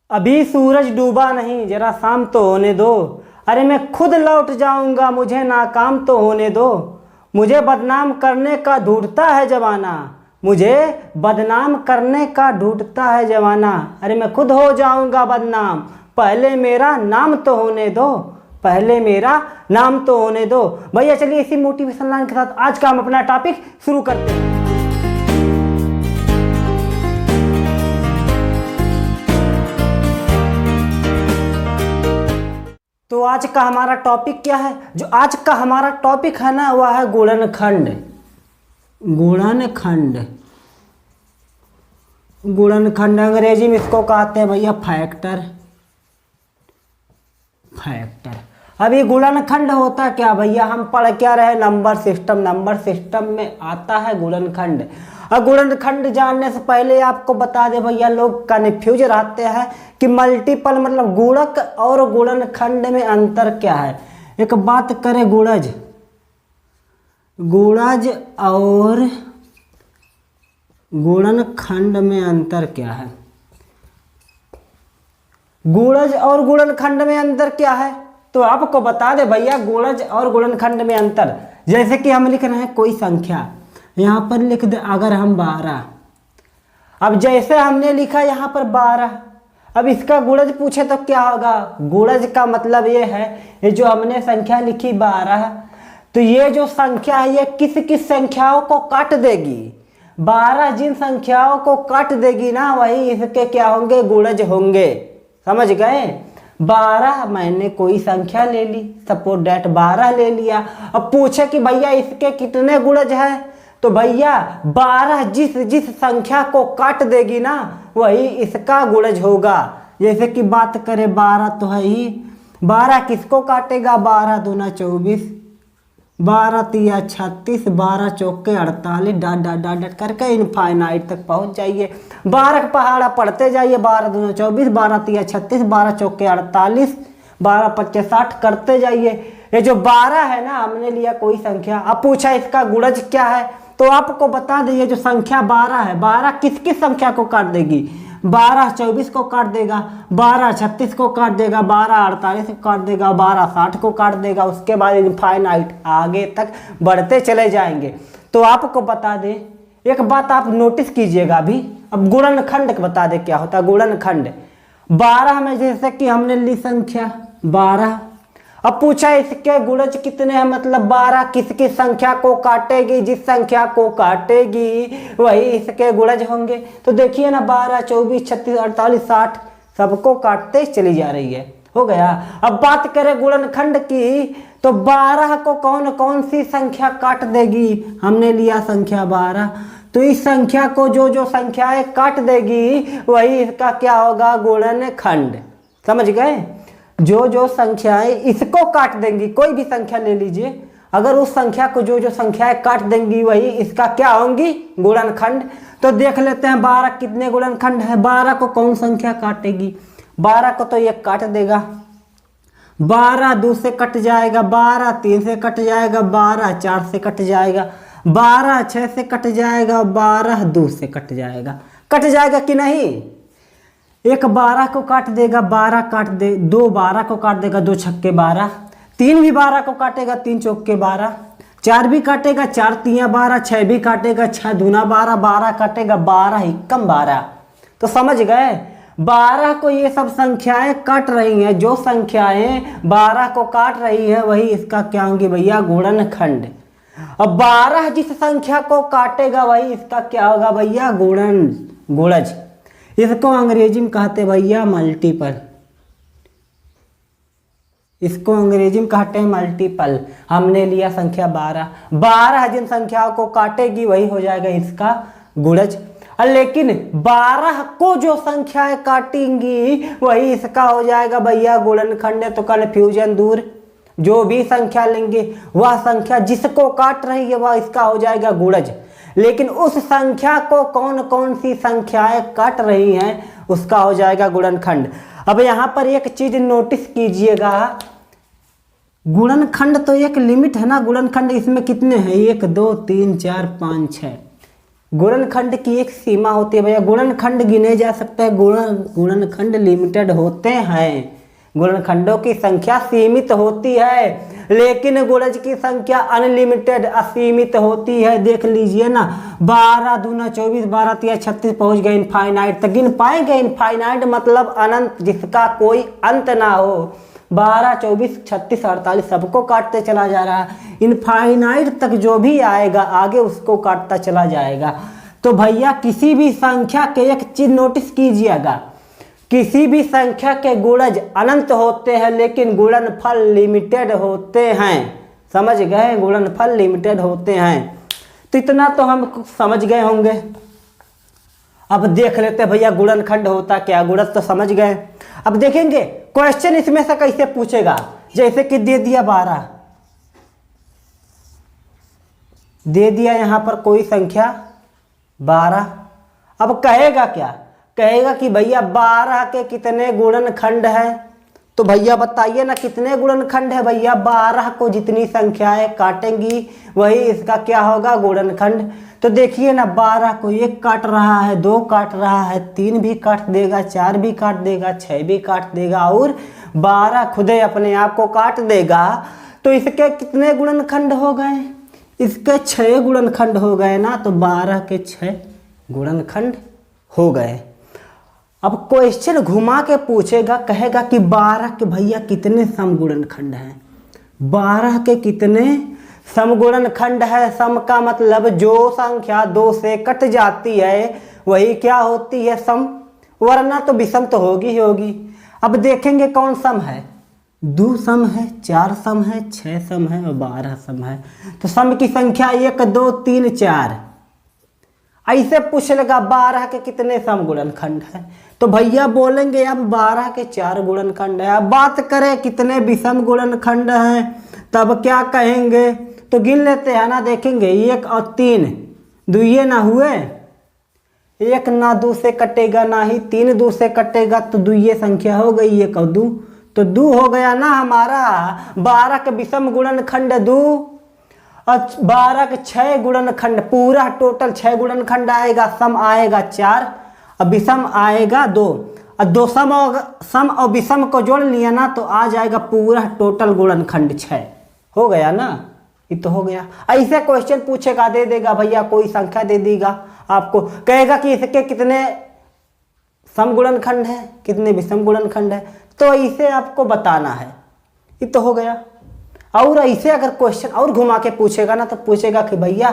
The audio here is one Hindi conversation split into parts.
अभी सूरज डूबा नहीं, जरा शाम तो होने दो। अरे मैं खुद लौट जाऊंगा, मुझे नाकाम तो होने दो। मुझे बदनाम करने का ढूंढता है जमाना, मुझे बदनाम करने का ढूंढता है जमाना। अरे मैं खुद हो जाऊंगा बदनाम, पहले मेरा नाम तो होने दो, पहले मेरा नाम तो होने दो। भैया चलिए इसी मोटिवेशन लाइन के साथ आज का हम अपना टॉपिक शुरू करते हैं। तो आज का हमारा टॉपिक क्या है? जो आज का हमारा टॉपिक है ना, वह है गुणनखंड। गुणनखंड, गुणनखंड अंग्रेजी में इसको कहते हैं भैया फैक्टर। फैक्टर। अभी गुणनखंड होता क्या भैया? हम पढ़ क्या रहे? Number system. नंबर सिस्टम में आता है गुणनखंड। और गुणनखंड जानने से पहले आपको बता दे भैया, लोग कन्फ्यूज रहते हैं कि मल्टीपल मतलब गुणक और गुणनखंड में अंतर क्या है। एक बात करें गुणज, गुणज और गुणनखंड में अंतर क्या है? गुणज और गुणनखंड में अंतर क्या है तो आपको बता दे भैया, गुणज और गुणनखंड में अंतर। जैसे कि हम लिख रहे हैं कोई संख्या, यहाँ पर लिख दे अगर हम 12। अब जैसे हमने लिखा यहाँ पर 12, अब इसका गुणज पूछे तो क्या होगा? गुणज का मतलब ये है, ये जो हमने संख्या लिखी 12, तो ये जो संख्या है ये किस किस संख्याओं को काट देगी? 12 जिन संख्याओं को काट देगी ना, वही इसके क्या होंगे? गुणज होंगे। समझ गए? 12 मैंने कोई संख्या ले ली, सपोज डेट 12 ले लिया। अब पूछे कि भैया इसके कितने गुणज है, तो भैया 12 जिस जिस संख्या को काट देगी ना, वही इसका गुणज होगा। जैसे कि बात करें 12 तो है ही, 12 किसको काटेगा? 12 दूना 24, 12 तिया 36, 12 चौके 48, डाट डाट डाट डाट करके इनफाइनाइट तक पहुंच जाइए। 12 का पहाड़ा पढ़ते जाइए, 12 दूना 24, 12 तिया 36, 12 चौके 48, 12 पच्चे 60 करते जाइए। ये जो 12 है ना, हमने लिया कोई संख्या। अब पूछा इसका गुणज क्या है, तो आपको बता दें ये जो संख्या 12 है, 12 किस किस संख्या को काट देगी? 12 24 को काट देगा, 12 36 को काट देगा, 12 48 को काट देगा, 12 60 को काट देगा। उसके बाद इनफाइनाइट आगे तक बढ़ते चले जाएंगे। तो आपको बता दें एक बात, आप नोटिस कीजिएगा अभी। अब गुणनखंड बता दे क्या होता है गुणनखंड। 12 में जैसे कि हमने ली संख्या 12, अब पूछा इसके गुणज कितने हैं, मतलब 12 किसकी संख्या को काटेगी? जिस संख्या को काटेगी वही इसके गुणज होंगे। तो देखिए ना, 12 24 36 48 60 सबको काटते चली जा रही है। हो गया। अब बात करें गुणनखंड की, तो 12 को कौन कौन सी संख्या काट देगी? हमने लिया संख्या 12, तो इस संख्या को जो जो संख्याएं काट देगी वही इसका क्या होगा? गुणनखंड। समझ गए? जो जो संख्याएं इसको काट देंगी, कोई भी संख्या ले लीजिए, अगर उस संख्या को जो जो संख्याएं काट देंगी वही इसका क्या होंगी? गुणनखंड। तो देख लेते हैं 12 कितने गुणनखंड है। 12 को कौन संख्या काटेगी? 12 को तो ये काट देगा, 12 2 से कट जाएगा, 12 3 से कट जाएगा, 12 4 से कट जाएगा, 12 6 से कट जाएगा, 12 2 से कट जाएगा। कट जाएगा कि नहीं? एक 12 को काट देगा, 12 काट दे, 2 12 को काट देगा, 2 छक्के 12, 3 भी 12 को काटेगा, 3 चौके 12, 4 भी काटेगा, 4 तिया 12, 6 भी काटेगा, 6 दूना 12, 12 काटेगा, 12 एकम 12। तो समझ गए? 12 को ये सब संख्याएं काट रही हैं, जो संख्याएं 12 को काट रही है वही इसका क्या होंगी भैया? गुणनखंड। अब 12 जिस संख्या को काटेगा वही इसका क्या होगा भैया? गुणज। इसको अंग्रेजी में कहते भैया मल्टीपल। इसको अंग्रेजी में कहते हैं मल्टीपल। हमने लिया संख्या 12, 12 जिन संख्याओं को काटेगी वही हो जाएगा इसका गुणज। लेकिन 12 को जो संख्याएं काटेंगी वही इसका हो जाएगा भैया गुणनखंड। तो कन्फ्यूजन दूर। जो भी संख्या लेंगे वह संख्या जिसको काट रही है वह इसका हो जाएगा गुणज। लेकिन उस संख्या को कौन कौन सी संख्याएं काट रही हैं उसका हो जाएगा गुणनखंड। अब यहाँ पर एक चीज नोटिस कीजिएगा, गुणनखंड तो एक लिमिट है ना। गुणनखंड इसमें कितने हैं? 1 2 3 4 5 6, गुणनखंड की एक सीमा होती है भैया, गुणनखंड गिने जा सकते हैं, गुणनखंड लिमिटेड होते हैं, गुणनखंडों की संख्या सीमित होती है, लेकिन गुणज की संख्या अनलिमिटेड असीमित होती है। देख लीजिए ना, 12 दूना 24, 12 तिया 36 पहुंच गए इनफाइनाइट तक। गिन पाएंगे? इनफाइनाइट मतलब अनंत, जिसका कोई अंत ना हो। 12, 24, 36, 48 सबको काटते चला जा रहा है। इनफाइनाइट तक जो भी आएगा आगे उसको काटता चला जाएगा। तो भैया किसी भी संख्या के एक चीज नोटिस कीजिएगा, किसी भी संख्या के गुणज अनंत होते हैं लेकिन गुणनफल लिमिटेड होते हैं। समझ गए? गुणनफल लिमिटेड होते हैं। तो इतना तो हम समझ गए होंगे। अब देख लेते हैं भैया गुणनखंड होता क्या। गुणज तो समझ गए। अब देखेंगे क्वेश्चन इसमें से कैसे पूछेगा। जैसे कि दे दिया 12, दे दिया यहां पर कोई संख्या 12। अब कहेगा क्या? कहेगा कि भैया 12 के कितने गुणनखंड हैं। तो भैया बताइए ना कितने गुणनखंड है भैया। 12 को जितनी संख्याएं काटेंगी वही इसका क्या होगा, गुणनखंड। तो देखिए ना, 12 को 1 काट रहा है, 2 काट रहा है, 3 भी काट देगा, 4 भी काट देगा, 6 भी काट देगा और 12 खुदे अपने आप को काट देगा। तो इसके कितने गुणनखंड हो गए? इसके 6 गुणनखंड हो गए ना। तो 12 के 6 गुणनखंड हो गए। अब क्वेश्चन घुमा के पूछेगा, कहेगा कि 12 के भैया कितने समगुणनखंड हैं। 12 के कितने समगुणनखंड है। सम का मतलब जो संख्या 2 से कट जाती है वही क्या होती है, सम, वरना तो विषम तो होगी ही होगी। अब देखेंगे कौन सम है। 2 सम है, 4 सम है, 6 सम है और 12 सम है। तो सम की संख्या 1, 2, 3, 4। ऐसे पूछ लेगा 12 के कितने समगुणनखंड है। तो भैया बोलेंगे अब 12 के 4 गुणनखंड है। अब बात करें कितने विषम गुणनखंड हैं, तब क्या कहेंगे। तो गिन लेते हैं ना, देखेंगे 1 और 3 दुइये ना हुए, 1 ना 2 से कटेगा ना ही 3 2 से कटेगा, तो दुइये संख्या हो गई 1 और 2, तो 2 हो गया ना हमारा। 12 के विषम गुणनखंड 2 और 12 के 6 गुणनखंड, पूरा टोटल 6 गुणनखंड आएगा। सम आएगा 4 और विषम आएगा 2, और 2 सम और विषम को जोड़ लिया ना तो आ जाएगा पूरा टोटल गुणनखंड 6। हो गया ना, ये तो हो गया। ऐसे क्वेश्चन पूछेगा, दे देगा भैया कोई संख्या दे देगा आपको, कहेगा कि इसके कितने समगुणनखंड है, कितने विषम गुणनखंड है, तो इसे आपको बताना है। ये तो हो गया। और ऐसे अगर क्वेश्चन और घुमा के पूछेगा ना तो पूछेगा कि भैया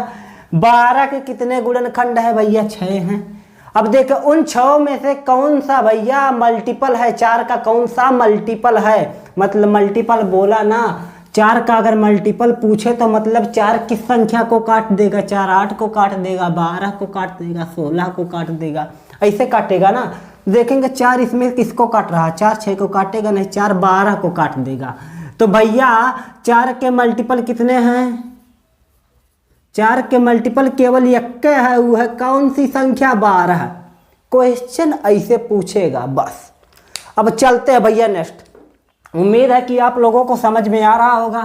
12 के कितने गुणनखंड है। भैया 6 हैं। अब देखो उन 6 में से कौन सा भैया मल्टीपल है, 4 का कौन सा मल्टीपल है। मतलब मल्टीपल बोला ना, 4 का अगर मल्टीपल पूछे तो मतलब 4 किस संख्या को काट देगा। 4 8 को काट देगा, 12 को काट देगा, 16 को काट देगा, ऐसे काटेगा ना। देखेंगे 4 इसमें किसको काट रहा है, 4 6 को काटेगा नहीं, 4 12 को काट देगा। तो भैया 4 के मल्टीपल कितने हैं, 4 के मल्टीपल केवल 1 है, वो है कौन सी संख्या, 12। क्वेश्चन ऐसे पूछेगा बस। अब चलते हैं भैया नेक्स्ट। उम्मीद है कि आप लोगों को समझ में आ रहा होगा।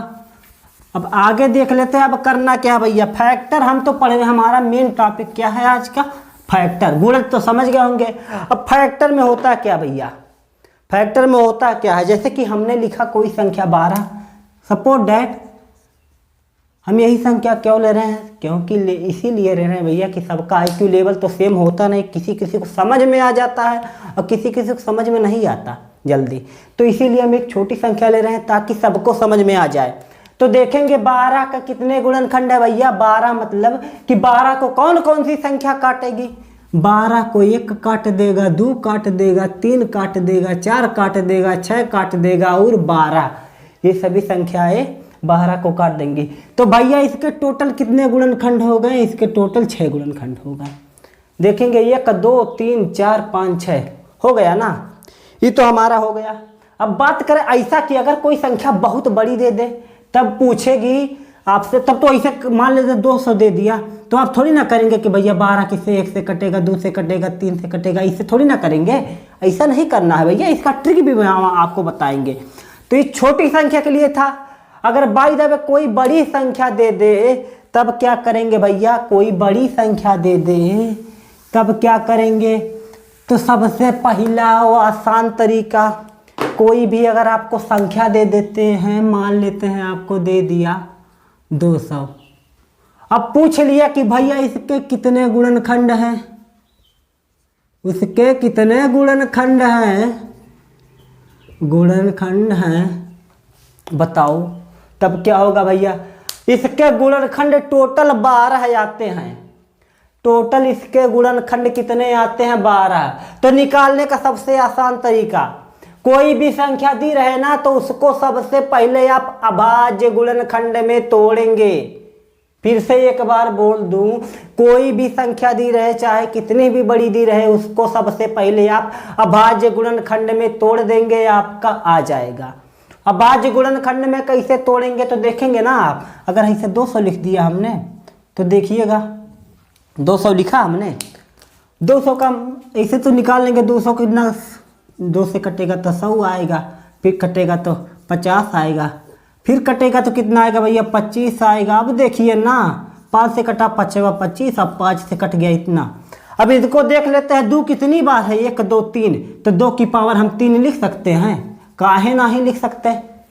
अब आगे देख लेते हैं। अब करना क्या भैया, फैक्टर हम तो पढ़े, हमारा मेन टॉपिक क्या है आज का, फैक्टर। गुणज तो समझ गए होंगे। अब फैक्टर में होता क्या भैया, फैक्टर में होता क्या है, जैसे कि हमने लिखा कोई संख्या 12, सपोज डैट हम यही संख्या क्यों ले रहे हैं, क्योंकि इसीलिए ले रहे हैं भैया कि सबका आईक्यू लेवल तो सेम होता नहीं, किसी किसी को समझ में आ जाता है और किसी किसी को समझ में नहीं आता जल्दी। तो इसीलिए हम एक छोटी संख्या ले रहे हैं ताकि सबको समझ में आ जाए। तो देखेंगे 12 का कितने गुणनखंड है भैया। 12 मतलब कि 12 को कौन कौन सी संख्या काटेगी। 12 को 1 काट देगा, 2 काट देगा, 3 काट देगा, 4 काट देगा, 6 काट देगा और 12, ये सभी संख्याएं 12 को काट देंगी। तो भैया इसके टोटल कितने गुणनखंड हो गए, इसके टोटल 6 गुणनखंड हो गए। देखेंगे 1 2 3 4 5 6 हो गया ना, ये तो हमारा हो गया। अब बात करें ऐसा कि अगर कोई संख्या बहुत बड़ी दे दे तब पूछेगी आपसे, तब तो ऐसे मान लेते 200 दे दिया तो आप थोड़ी ना करेंगे कि भैया 12 किससे 1 से कटेगा, 2 से कटेगा, 3 से कटेगा, इससे थोड़ी ना करेंगे। ऐसा नहीं करना है भैया, इसका ट्रिक भी हम आपको बताएंगे। तो ये छोटी संख्या के लिए था। अगर बाई द वे कोई बड़ी संख्या दे दे तब क्या करेंगे भैया, कोई बड़ी संख्या दे दे तब क्या करेंगे, तो सबसे पहला वो आसान तरीका, कोई भी अगर आपको संख्या दे देते हैं, मान लेते हैं आपको दे दिया 200, अब पूछ लिया कि भैया इसके कितने गुणनखंड हैं, उसके कितने गुणनखंड हैं, गुणनखंड हैं बताओ, तब क्या होगा भैया, इसके गुणनखंड टोटल 12 आते हैं, टोटल इसके गुणनखंड कितने आते हैं 12। तो निकालने का सबसे आसान तरीका, कोई भी संख्या दी रहे ना तो उसको सबसे पहले आप अभाज्य गुणनखंड में तोड़ेंगे। फिर से एक बार बोल दूं, कोई भी संख्या दी रहे चाहे कितनी भी बड़ी दी रहे, उसको सबसे पहले आप अभाज्य गुणनखंड में तोड़ देंगे, आपका आ जाएगा। अभाज्य गुणनखंड में कैसे तोड़ेंगे तो देखेंगे ना आप, अगर ऐसे 200 लिख दिया हमने तो देखिएगा 200 लिखा हमने, 200 का ऐसे तो निकाल लेंगे, 200 कितना 2 से कटेगा तो 100 आएगा, फिर कटेगा तो 50 आएगा, फिर कटेगा तो कितना आएगा भैया 25 आएगा। अब देखिए ना 5 से कटा 5 25, अब 5 से कट गया इतना। अब इसको देख लेते हैं 2 कितनी बार है, 1 2 3, तो 2 की पावर हम 3 लिख सकते हैं, काहे ना ही लिख सकते हैं।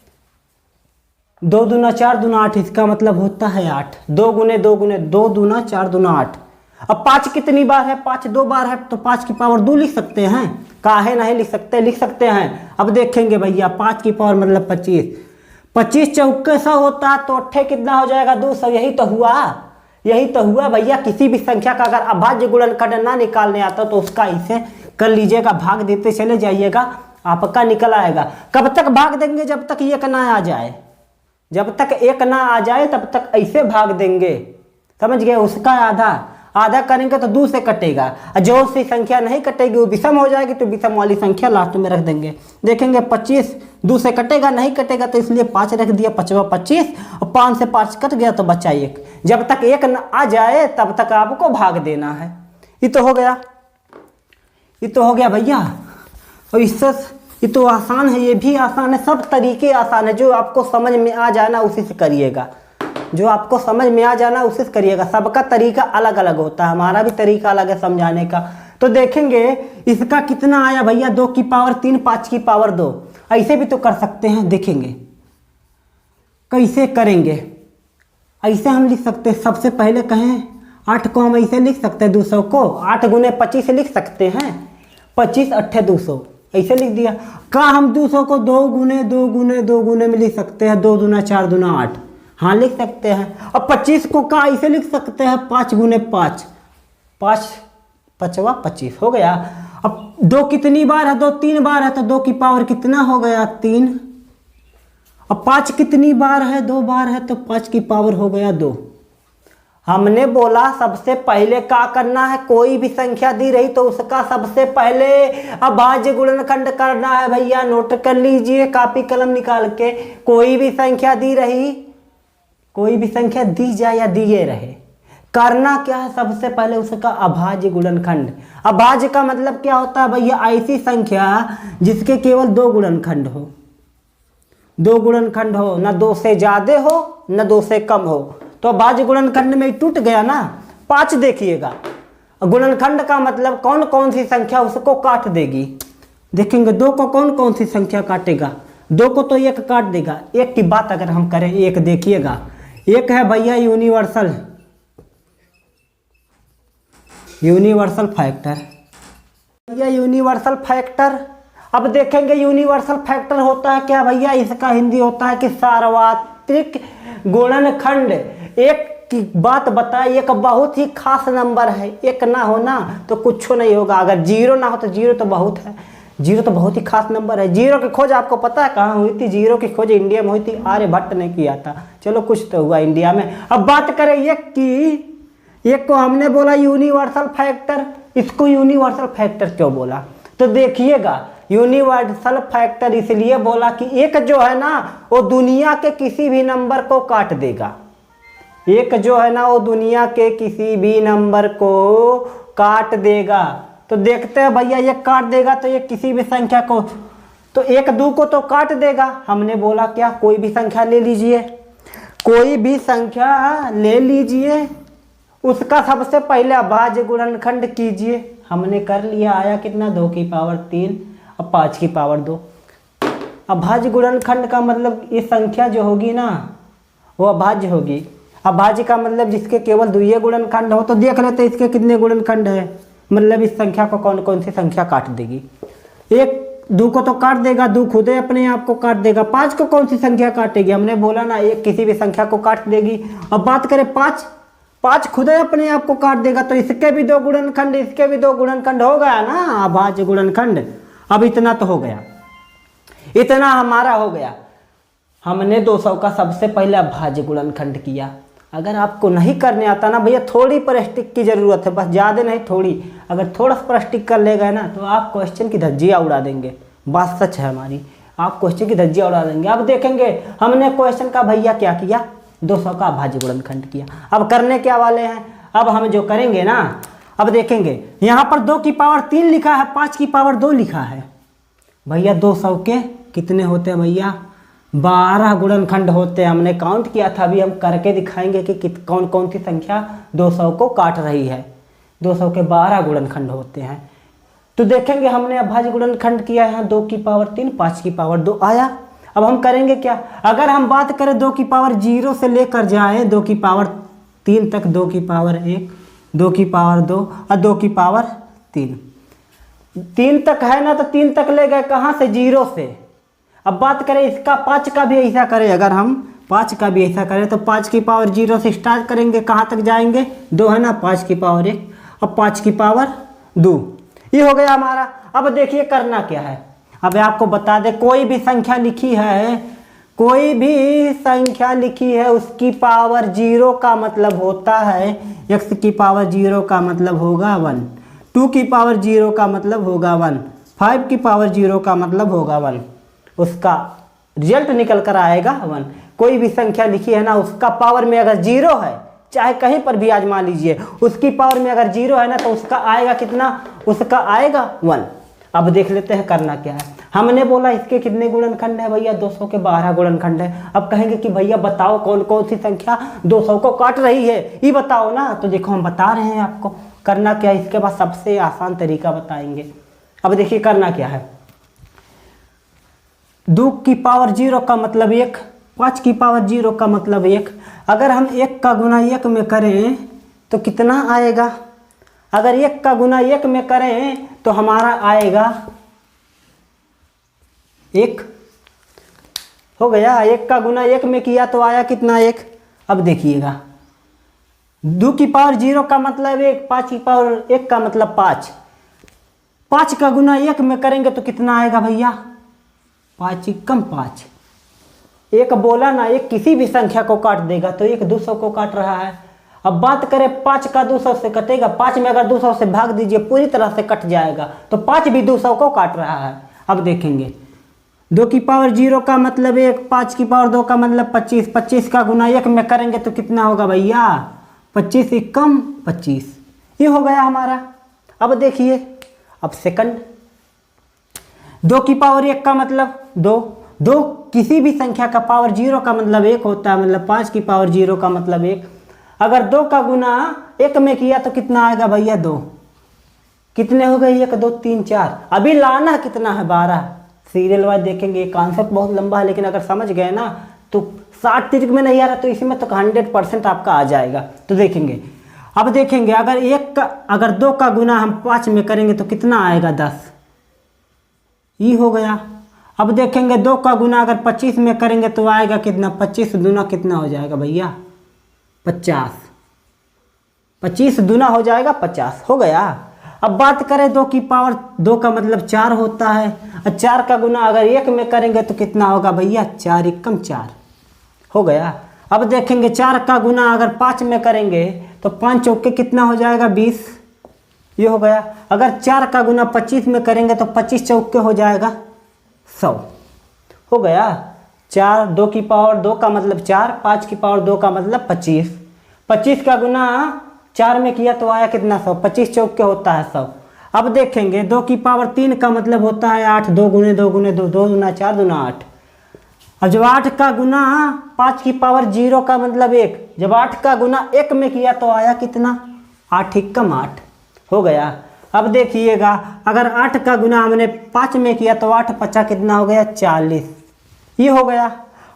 2 दूना 4 दूना 8, इसका मतलब होता है 8, 2 गुने 2 गुने 2 दूना 4 दूना 8। अब 5 कितनी बार है, 5 2 बार है, तो 5 की पावर 2 लिख सकते हैं, काहे नहीं लिख सकते, लिख सकते हैं। अब देखेंगे भैया 5 की पावर मतलब 25, 25 चौके 100 होता है, तो 8 कितना हो जाएगा 200, यही तो हुआ, यही तो हुआ भैया। किसी भी संख्या का अगर अभाज्य गुणनखंड ना निकालने आता तो उसका इसे कर लीजिएगा, भाग देते चले जाइएगा, आपका निकल आएगा। कब तक भाग देंगे, जब तक 1 ना आ जाए, जब तक 1 ना आ जाए तब तक ऐसे भाग देंगे, समझ गए। उसका आधा आधा करेंगे तो 2 से कटेगा, जो सी संख्या नहीं कटेगी वो विषम हो जाएगी, तो विषम वाली संख्या लास्ट में रख देंगे। देखेंगे 25 2 से कटेगा, नहीं कटेगा तो इसलिए 5 रख दिया, 5 25, और 5 से 5 कट गया तो बचा 1। जब तक 1 न आ जाए तब तक आपको भाग देना है। ये तो हो गया, ये तो हो गया भैया। और इससे ये तो आसान है, ये भी आसान है, सब तरीके आसान है। जो आपको समझ में आ जाना उसी से करिएगा, जो आपको समझ में आ जाना उसी से करिएगा। सबका तरीका अलग अलग होता है, हमारा भी तरीका अलग है समझाने का। तो देखेंगे इसका कितना आया भैया, 2 की पावर 3, 5 की पावर 2, ऐसे भी तो कर सकते हैं। देखेंगे कैसे करेंगे, ऐसे हम लिख सकते हैं। सबसे पहले कहें 8 को हम ऐसे लिख सकते हैं, 200 को 8 गुने 25 लिख सकते हैं, 25 8 200 ऐसे लिख दिया। का हम 200 को 2 गुने 2 गुने 2 गुने में लिख सकते हैं, 2 दूना 4 दूना 8, हाँ लिख सकते हैं। अब 25 को का ऐसे लिख सकते हैं, 5 गुने 5, 5 5वां 25 हो गया। अब 2 कितनी बार है, 2 3 बार है, तो 2 की पावर कितना हो गया 3। अब 5 कितनी बार है, 2 बार है, तो 5 की पावर हो गया 2। हमने बोला सबसे पहले क्या करना है, कोई भी संख्या दी रही तो उसका सबसे पहले अभाज्य गुणनखंड करना है भैया। नोट कर लीजिए कॉपी कलम निकाल के, कोई भी संख्या दी रही, कोई भी संख्या दी जाए या दिए रहे, करना क्या है, सबसे पहले उसका अभाज्य गुणनखंड। अभाज्य का मतलब क्या होता है भैया, ऐसी संख्या जिसके केवल 2 गुणनखंड हो, 2 गुणनखंड हो, ना 2 से ज्यादा हो ना 2 से कम हो। तो अभाज्य गुणनखंड में टूट गया ना। 5 देखिएगा, गुणनखंड का मतलब कौन कौन सी संख्या उसको काट देगी। देखेंगे 2 को कौन कौन सी संख्या काटेगा, 2 को तो 1 काट देगा। 1 की बात अगर हम करें, 1 देखिएगा, 1 है भैया यूनिवर्सल, यूनिवर्सल फैक्टर, भैया यूनिवर्सल फैक्टर। अब देखेंगे यूनिवर्सल फैक्टर होता है क्या भैया, इसका हिंदी होता है कि सार्वत्रिक गुणनखंड। एक की बात बताए, एक बहुत ही खास नंबर है, 1 ना हो ना तो कुछ नहीं होगा, अगर 0 ना हो तो 0 तो बहुत है, 0 तो बहुत ही खास नंबर है। 0 की खोज आपको पता है कहाँ हुई थी, 0 की खोज इंडिया में हुई थी, आर्यभट्ट ने किया था। चलो कुछ तो हुआ इंडिया में। अब बात करें 1 की, 1 को हमने बोला यूनिवर्सल फैक्टर, इसको यूनिवर्सल फैक्टर क्यों बोला, तो देखिएगा यूनिवर्सल फैक्टर इसलिए बोला कि 1 जो है ना वो दुनिया के किसी भी नंबर को काट देगा। 1 जो है ना वो दुनिया के किसी भी नंबर को काट देगा। तो देखते हैं भैया, 1 काट देगा तो 1 किसी भी संख्या को, तो 1 2 को तो काट देगा। हमने बोला क्या, कोई भी संख्या ले लीजिए, कोई भी संख्या ले लीजिए, उसका सबसे पहले अभाज्य गुणनखंड कीजिए। हमने कर लिया, आया कितना 2 की पावर 3 और 5 की पावर 2। अभाज्य गुणनखंड का मतलब ये संख्या जो होगी ना वो अभाज्य होगी। अभाज्य का मतलब जिसके केवल द्वितीय गुणनखंड हो। तो देख लेते इसके कितने गुणनखंड है, मतलब इस संख्या को कौन कौन सी संख्या काट देगी। 1 2 को तो काट देगा, 2 खुद ही अपने आप को काट देगा। 5 को कौन सी संख्या काटेगी, हमने बोला ना एक किसी भी संख्या को काट देगी। अब बात करें 5 खुद ही अपने आप को काट देगा, तो इसके भी 2 गुणनखंड, इसके भी 2 गुणनखंड हो गया ना अभाज्य गुणनखंड। अब इतना तो हो गया, इतना हमारा हो गया। हमने 200 का सबसे पहले अभाज्य गुणनखंड किया। अगर आपको नहीं करने आता ना भैया, थोड़ी पर स्टिक की जरूरत है, बस ज़्यादा नहीं थोड़ी। अगर थोड़ा सा पर स्टिक कर लेगा ना तो आप क्वेश्चन की धज्जियाँ उड़ा देंगे। बात सच है हमारी, आप क्वेश्चन की धज्जियाँ उड़ा देंगे। अब देखेंगे हमने क्वेश्चन का भैया क्या किया, 200 का अभाज्य गुणनखंड किया। अब करने क्या वाले हैं, अब हम जो करेंगे ना, अब देखेंगे यहाँ पर 2 की पावर 3 लिखा है, 5 की पावर 2 लिखा है। भैया 200 के कितने होते हैं भैया, 12 गुणनखंड होते हैं। हमने काउंट किया था, अभी हम करके दिखाएंगे कि कौन कौन सी संख्या 200 को काट रही है। 200 के 12 गुणनखंड होते हैं। तो देखेंगे हमने अभाज्य गुणनखंड किया है 2 की पावर 3 5 की पावर 2 आया। अब हम करेंगे क्या, अगर हम बात करें 2 की पावर 0 से लेकर जाए 2 की पावर 3 तक, 2 की पावर 1 2 की पावर 2 और 2 की पावर 3 तक है ना, तो 3 तक ले गए कहाँ से, 0 से। अब बात करें इसका 5 का भी ऐसा करें, अगर हम 5 का भी ऐसा करें तो 5 की पावर 0 से स्टार्ट करेंगे, कहाँ तक जाएंगे, 2 है ना, 5 की पावर 1 और 5 की पावर 2, ये हो गया हमारा। अब देखिए करना क्या है, अब आपको बता दे कोई भी संख्या लिखी है, कोई भी संख्या लिखी है उसकी पावर 0 का मतलब होता है, x की पावर 0 का मतलब होगा 1, 2 की पावर 0 का मतलब होगा 1, 5 की पावर 0 का मतलब होगा 1, उसका रिजल्ट निकल कर आएगा 1। कोई भी संख्या लिखी है ना उसका पावर में अगर 0 है, चाहे कहीं पर भी आजमा लीजिए, उसकी पावर में अगर 0 है ना तो उसका आएगा कितना, उसका आएगा 1। अब देख लेते हैं करना क्या है। हमने बोला इसके कितने गुणनखंड है भैया, 200 के 12 गुणनखंड है। अब कहेंगे कि भैया बताओ कौन कौन सी संख्या 200 को काट रही है, ये बताओ ना। तो देखो हम बता रहे हैं आपको करना क्या है, इसके बाद सबसे आसान तरीका बताएंगे। अब देखिए करना क्या है, 2 की पावर 0 का मतलब 1, 5 की पावर 0 का मतलब 1। अगर हम 1 का गुना 1 में करें तो कितना आएगा, अगर 1 का गुना 1 में करें तो हमारा आएगा 1, हो गया। 1 का गुना 1 में किया तो आया कितना, 1। अब देखिएगा 2 की पावर 0 का मतलब 1, 5 की पावर 1 का मतलब 5। 5 का गुना 1 में करेंगे तो कितना आएगा भैया, 5 कम 5। एक बोला ना, एक किसी भी संख्या को काट देगा, तो 1 200 को काट रहा है। अब बात करें 5 का 200 से कटेगा, 5 में अगर 200 से भाग दीजिए पूरी तरह से कट जाएगा, तो 5 भी 200 को काट रहा है। अब देखेंगे 2 की पावर 0 का मतलब 1, 5 की पावर 2 का मतलब 25। 25 का गुना 1 में करेंगे तो कितना होगा भैया, 25 कम 25, ये हो गया हमारा। अब देखिए अब सेकंड, 2 की पावर 1 का मतलब 2 किसी भी संख्या का पावर 0 का मतलब 1 होता है, मतलब 5 की पावर 0 का मतलब 1। अगर 2 का गुना 1 में किया तो कितना आएगा भैया, 2। कितने हो गए, 1 2 3 4। अभी लाना कितना है, 12। सीरियल वाइज देखेंगे, कॉन्सेप्ट बहुत लंबा है, लेकिन अगर समझ गए ना तो 60 तिरक में नहीं आ रहा तो इसमें तो 100% आपका आ जाएगा। तो देखेंगे, अब देखेंगे अगर 2 का गुना हम 5 में करेंगे तो कितना आएगा, 10, ये हो गया। अब देखेंगे 2 का गुना अगर 25 में करेंगे तो आएगा कितना, 25 दूना कितना हो जाएगा भैया, 50। 25 दूना हो जाएगा 50, हो गया। अब बात करें 2 की पावर 2 का मतलब 4 होता है, और 4 का गुना अगर 1 में करेंगे तो कितना होगा भैया, 4 कम 4, हो गया। अब देखेंगे 4 का गुना अगर 5 में करेंगे तो 5 चौके कितना हो जाएगा, 20, ये हो गया। अगर 4 का गुना 25 में करेंगे तो 25 चौके हो जाएगा 100, हो गया। 2 की पावर 2 का मतलब 4, 5 की पावर 2 का मतलब 25। 25 का गुना 4 में किया तो आया कितना, 100। 25 चौके होता है 100। अब देखेंगे 2 की पावर 3 का मतलब होता है 8, 2 गुने 2 गुने 2, 2 दूना 4 दूना 8। अब जब 8 का गुना 5 की पावर 0 का मतलब 1, जब 8 का गुना 1 में किया तो आया कितना, 8 एकम 8 हो गया। अब देखिएगा अगर 8 का गुना हमने 5 में किया तो 8 पचा कितना हो गया, 40, ये हो गया।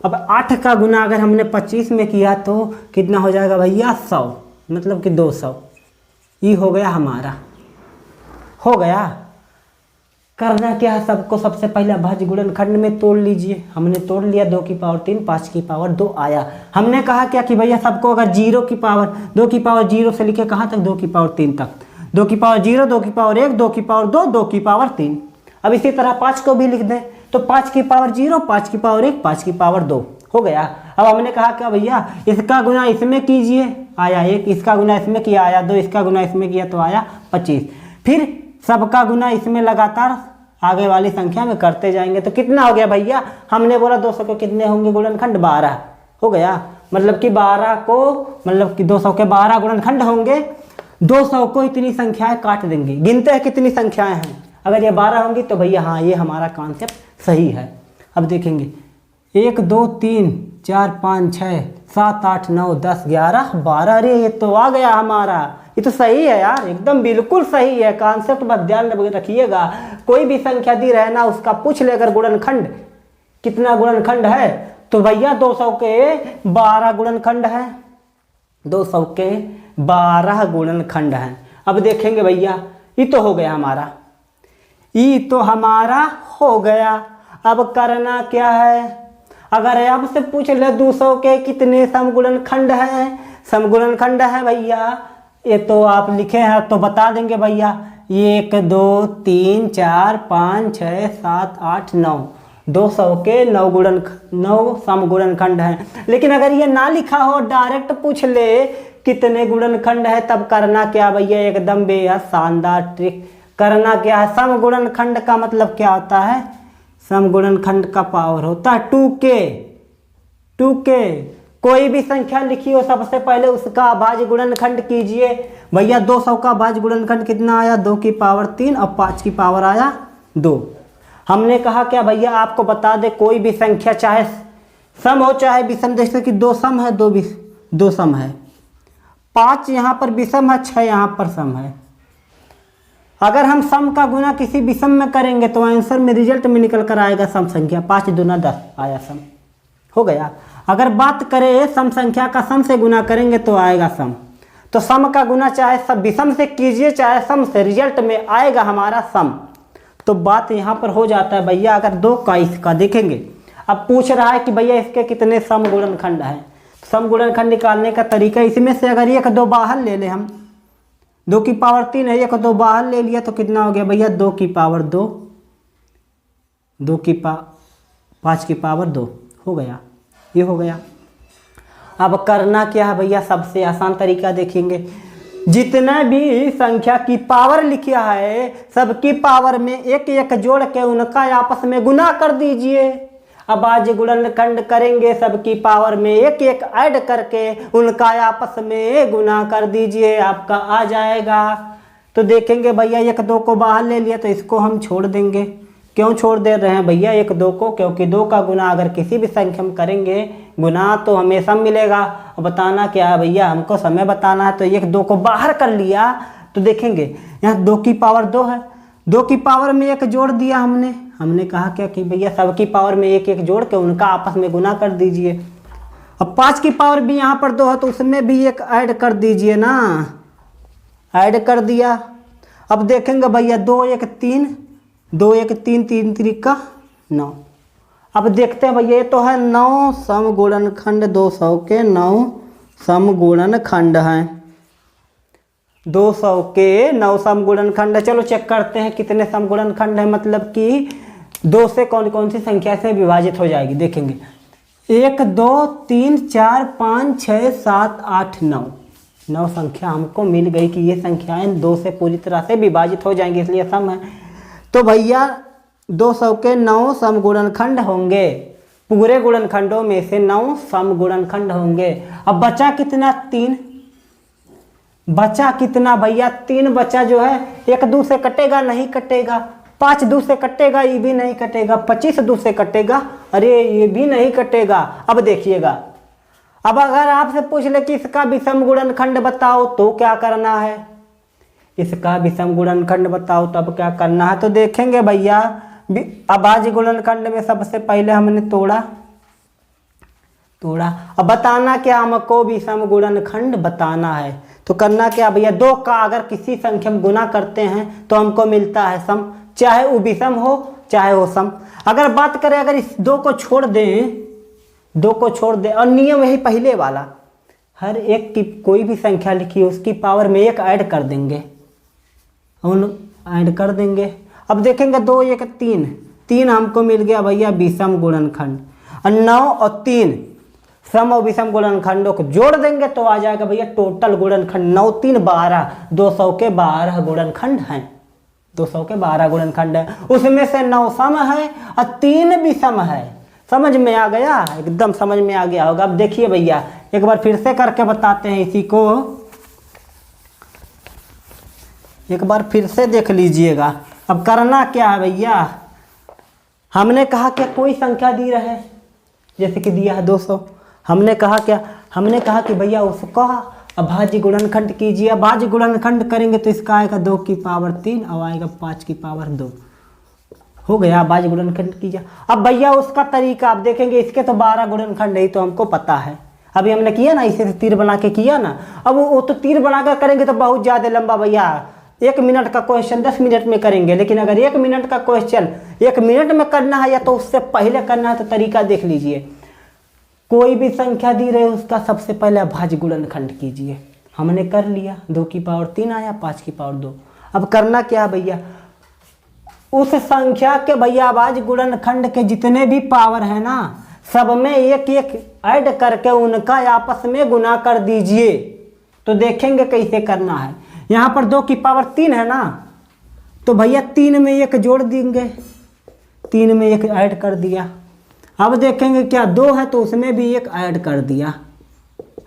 अब 8 का गुना अगर हमने 25 में किया तो कितना हो जाएगा भैया, 100, मतलब कि 200, ये हो गया हमारा, हो गया। करना क्या है सबको, सबसे पहले भाज्य गुणनखंड में तोड़ लीजिए। हमने तोड़ लिया, 2 की पावर 3, 5 की पावर 2 आया। हमने कहा क्या कि भैया सबको अगर 0 की पावर 2 की पावर 0 से लिखे कहाँ तक, 2 की पावर 3 तक, 2 की पावर 0, 2 की पावर 1, 2 की पावर 2, 2 की पावर 3। अब इसी तरह 5 को भी लिख दें तो 5 की पावर 0, 5 की पावर 1, 5 की पावर 2 हो गया। अब हमने कहा क्या भैया, इसका गुना इसमें कीजिए, आया 1, इसका गुना इसमें किया आया 2, इसका गुना इसमें किया तो आया 25। फिर सबका गुना इसमें लगातार आगे वाली संख्या में करते जाएंगे तो कितना हो गया भैया, हमने बोला 200 के कितने होंगे गुणनखंड, 12 हो गया। मतलब कि 12 को, मतलब कि 200 के 12 गुणनखंड होंगे। 200 को इतनी संख्याएं काट देंगे, गिनते हैं कितनी संख्याएं हैं, अगर ये 12 होंगी तो भैया हाँ ये हमारा कॉन्सेप्ट सही है। अब देखेंगे 1 2 3 4 5 6 7 8 9 10 11 12, अरे ये तो आ गया हमारा, ये तो सही है यार, एकदम बिल्कुल सही है। कॉन्सेप्ट बस ध्यान रखिएगा, कोई भी संख्या दी रहे ना उसका पूछ ले अगर गुणनखंड कितना गुणनखंड है तो भैया 200 के 12 गुणनखंड है, 200 के 12 गुणनखंड हैं। अब देखेंगे भैया ये तो हो गया हमारा, ये तो हमारा हो गया। अब करना क्या है, अगर आपसे पूछ ले 200 के कितने समगुणनखंड हैं, समगुणनखंड है भैया, ये तो आप लिखे हैं तो बता देंगे भैया, 1 2 3 4 5 6 7 8 9, 200 के 9 समगुणनखंड हैं। लेकिन अगर ये ना लिखा हो, डायरेक्ट पूछ ले कितने गुणनखंड है, तब करना क्या भैया, एकदम बेहद शानदार ट्रिक। करना क्या है, समगुणनखंड का मतलब क्या होता है, समगुणनखंड का पावर होता है 2k। 2k कोई भी संख्या लिखी हो सबसे पहले उसका अभाज्य गुणनखंड कीजिए। भैया 200 का अभाज्य गुणनखंड कितना आया, 2 की पावर 3 और 5 की पावर आया 2। हमने कहा क्या भैया आपको बता दे, कोई भी संख्या चाहे सम हो चाहे विषम, जैसे कि 2 सम है, 2 सम है, 5 यहाँ पर विषम है, 6 यहाँ पर सम है। अगर हम सम का गुना किसी विषम में करेंगे तो आंसर में रिजल्ट में निकल कर आएगा सम संख्या, 5 दूना 10 आया सम, हो गया। अगर बात करें सम संख्या का सम से गुना करेंगे तो आएगा सम। तो सम का गुना चाहे सब विषम से कीजिए चाहे सम से, रिजल्ट में आएगा हमारा सम। तो बात यहाँ पर हो जाता है भैया, अगर 2 का इसका देखेंगे, अब पूछ रहा है कि भैया इसके कितने समगुणनखंड हैं। समगुणनखंड निकालने का तरीका, इसमें से अगर 1 2 बाहर ले ले हम, 2 की पावर 3 है, 1 2 बाहर ले लिया तो कितना हो गया भैया, 2 की पावर 2, 5 की पावर 2 हो गया, ये हो गया। अब करना क्या है भैया, सबसे आसान तरीका देखेंगे, जितना भी संख्या की पावर लिखा है सबकी पावर में 1 1 जोड़ के उनका आपस में गुना कर दीजिए। अब आज गुणनखंड करेंगे, सबकी पावर में 1 1 ऐड करके उनका आपस में गुना कर दीजिए, आपका आ जाएगा। तो देखेंगे भैया 1 2 को बाहर ले लिया तो इसको हम छोड़ देंगे। क्यों छोड़ दे रहे हैं भैया 1 2 को, क्योंकि 2 का गुना अगर किसी भी संख्या में करेंगे गुना तो हमेशा मिलेगा। और बताना क्या है भैया, हमको समय बताना है, तो 1 2 को बाहर कर लिया तो देखेंगे यहाँ 2 की पावर 2 है, 2 की पावर में 1 जोड़ दिया हमने कहा क्या कि भैया सबकी पावर में 1 1 जोड़ के उनका आपस में गुना कर दीजिए। अब 5 की पावर भी यहाँ पर 2 है तो उसमें भी 1 ऐड कर दीजिए ना, ऐड कर दिया। अब देखेंगे भैया 2 1 3, 2 1 3 3 3 का 9। अब देखते हैं भैया ये तो है 9 समगुणनखंड, 200 के 9 समगुणनखंड हैं, 200 के 9 समगुणनखंड है। चलो चेक करते हैं कितने समगुणनखंड है, मतलब कि 2 से कौन कौन सी संख्या से विभाजित हो जाएगी। देखेंगे 1 2 3 4 5 6 7 8 9, 9 संख्या हमको मिल गई कि ये संख्याएं 2 से पूरी तरह से विभाजित हो जाएंगी, इसलिए सम है। तो भैया 200 के 9 समगुणनखंड होंगे, पूरे गुणनखंडों में से 9 समगुणनखंड होंगे। अब बचा कितना, 3 बचा कितना भैया, 3 बचा जो है 1 2 से कटेगा नहीं कटेगा, 5 2 से कटेगा, ये भी नहीं कटेगा। 25 2 से कटेगा, अरे ये भी नहीं कटेगा। अब देखिएगा, अब अगर आपसे पूछ ले कि इसका विषम गुणनखंड बताओ तो क्या करना है, इसका विषम गुणनखंड बताओ तब क्या करना है। तो देखेंगे भैया, अभाज्य गुणनखंड में सबसे पहले हमने तोड़ा। अब बताना क्या, हमको विषम गुणनखंड बताना है। तो करना क्या भैया, 2 का अगर किसी संख्या में गुना करते हैं तो हमको मिलता है सम, चाहे वो विषम हो चाहे वो सम। अगर बात करें, अगर इस 2 को छोड़ दें, 2 को छोड़ दें, और नियम यही पहले वाला, हर एक की कोई भी संख्या लिखी है उसकी पावर में 1 ऐड कर देंगे, ऐड कर देंगे। अब देखेंगे 2 1 3, 3 हमको मिल गया भैया विषम गुणनखंड, और 9 और 3 सम और विषम गुणनखंडों को जोड़ देंगे तो आ जाएगा भैया टोटल गुणनखंड। 9 3 12, 200 के 12 गुणनखंड हैं, 200 के 12 गुणनखंड है। उसमें से 9 सम है और 3 विषम है। समझ में आ गया, एकदम समझ में आ गया होगा। अब देखिए भैया, एक बार फिर से करके बताते हैं इसी को, एक बार फिर से देख लीजिएगा। अब करना क्या है भैया, हमने कहा क्या कोई संख्या दी रहे, जैसे कि दिया है 200। हमने कहा क्या, हमने कहा कि भैया उसका अभाज्य गुणनखंड कीजिए। अभाज्य गुणनखंड करेंगे तो इसका आएगा 2 की पावर 3 और आएगा 5 की पावर 2। हो गया अभाज्य गुणनखंड कीजिए। अब भैया उसका तरीका आप देखेंगे, इसके तो 12 गुणनखंड है तो हमको पता है, अभी हमने किया ना, इसे तीर बना के किया ना। अब वो तो तीर बनाकर करेंगे तो बहुत ज़्यादा लंबा भैया, 1 मिनट का क्वेश्चन 10 मिनट में करेंगे। लेकिन अगर 1 मिनट का क्वेश्चन 1 मिनट में करना है या तो उससे पहले करना है तो तरीका देख लीजिए। कोई भी संख्या दी रहे उसका सबसे पहले अभाज्य गुणनखंड कीजिए। हमने कर लिया, 2 की पावर 3 आया, 5 की पावर 2। अब करना क्या भैया, उस संख्या के भैया अभाज्य गुणनखंड के जितने भी पावर है ना, सब में 1 1 ऐड करके उनका आपस में गुना कर दीजिए। तो देखेंगे कैसे करना है। यहाँ पर 2 की पावर 3 है ना, तो भैया 3 में 1 जोड़ देंगे, 3 में 1 ऐड कर दिया। अब देखेंगे क्या 2 है तो उसमें भी 1 ऐड कर दिया,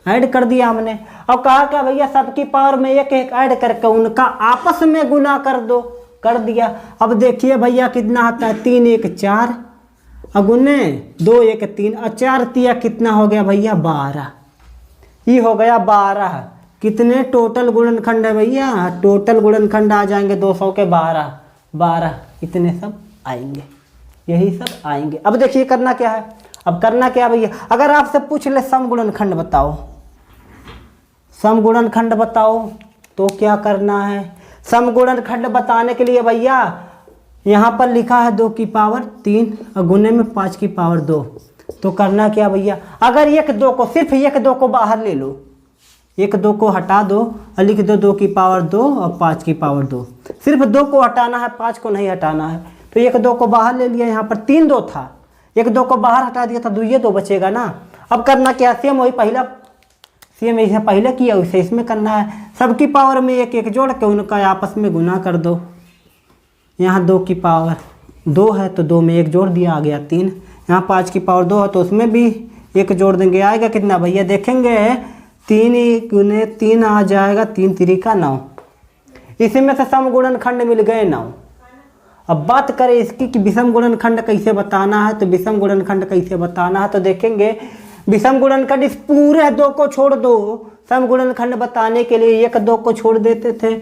ऐड कर दिया हमने। अब कहा क्या भैया सबकी पावर में 1 1 ऐड करके उनका आपस में गुना कर दो, कर दिया। अब देखिए भैया कितना आता है, 3 1 4 अगुने 2 1 3 और 4 तिया कितना हो गया भैया 12। ये हो गया 12। कितने टोटल गुणनखंड है भैया, टोटल गुणनखंड आ जाएंगे 200 के 12 12, इतने सब आएंगे, यही सब आएंगे। अब देखिए करना क्या है, अब करना क्या भैया, अगर आपसे पूछ ले सम गुणनखंड बताओ, सम गुणनखंड बताओ तो क्या करना है। सम गुणनखंड बताने के लिए भैया यहाँ पर लिखा है 2 की पावर 3 और गुने में 5 की पावर 2। तो करना क्या भैया, अगर 1 2 को, सिर्फ 1 2 को बाहर ले लो, 1 2 को हटा दो और लिख दो 2 की पावर 2 और 5 की पावर 2। सिर्फ 2 को हटाना है, 5 को नहीं हटाना है। तो 1 2 को बाहर ले लिया, यहाँ पर 3 2 था, 1 2 को बाहर हटा दिया तो 2 2 बचेगा ना। अब करना क्या, सेम वही पहला, सेम इसे पहले किया उसे इसमें करना है। सबकी पावर में 1 1 जोड़ के उनका आपस में गुना कर दो। यहाँ 2 की पावर 2 है तो 2 में 1 जोड़ दिया, आ गया 3। यहाँ 5 की पावर 2 है तो उसमें भी 1 जोड़ देंगे, आएगा कितना भैया, देखेंगे 3 गुने 3 आ जाएगा, 3 3 का 9। इसी में से सम गुणनखंड मिल गए 9। अब बात करें इसकी कि विषम गुणनखंड कैसे बताना है, तो विषम गुणनखंड कैसे बताना है तो देखेंगे विषम गुणनखंड इस पूरे 2 को छोड़ दो। सम गुणनखंड बताने के लिए 1 2 को छोड़ देते थे,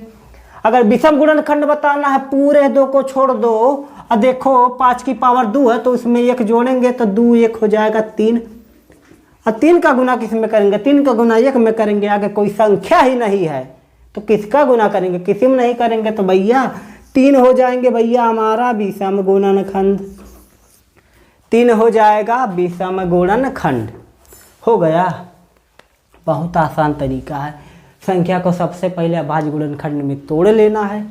अगर विषम गुणनखंड बताना है पूरे 2 को छोड़ दो। और देखो 5 की पावर 2 है तो उसमें 1 जोड़ेंगे तो 2 1 हो जाएगा 3, और 3 का गुना किस में करेंगे, 3 का गुना 1 में करेंगे। आगे कोई संख्या ही नहीं है तो किसका गुना करेंगे, किसी में नहीं करेंगे, तो भैया 3 हो जाएंगे भैया हमारा विषम गुणनखंड, 3 हो जाएगा विषम गुणनखंड। हो गया, बहुत आसान तरीका है। संख्या को सबसे पहले अभाज्य गुणनखंड में तोड़ लेना है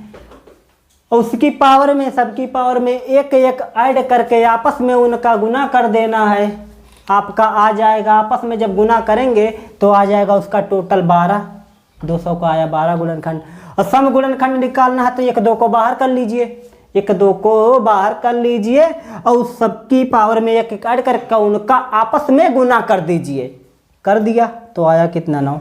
और उसकी पावर में, सबकी पावर में 1 1 ऐड करके आपस में उनका गुना कर देना है। आपका आ जाएगा, आपस में जब गुना करेंगे तो आ जाएगा उसका टोटल 12। 200 का आया 12 गुणनखंड। और सम गुणनखंड निकालना है तो 1 2 को बाहर कर लीजिए, 1 2 को बाहर कर लीजिए और उस सबकी पावर में 1 1 ऐड करके उनका आपस में गुना कर दीजिए। कर दिया तो आया कितना 9।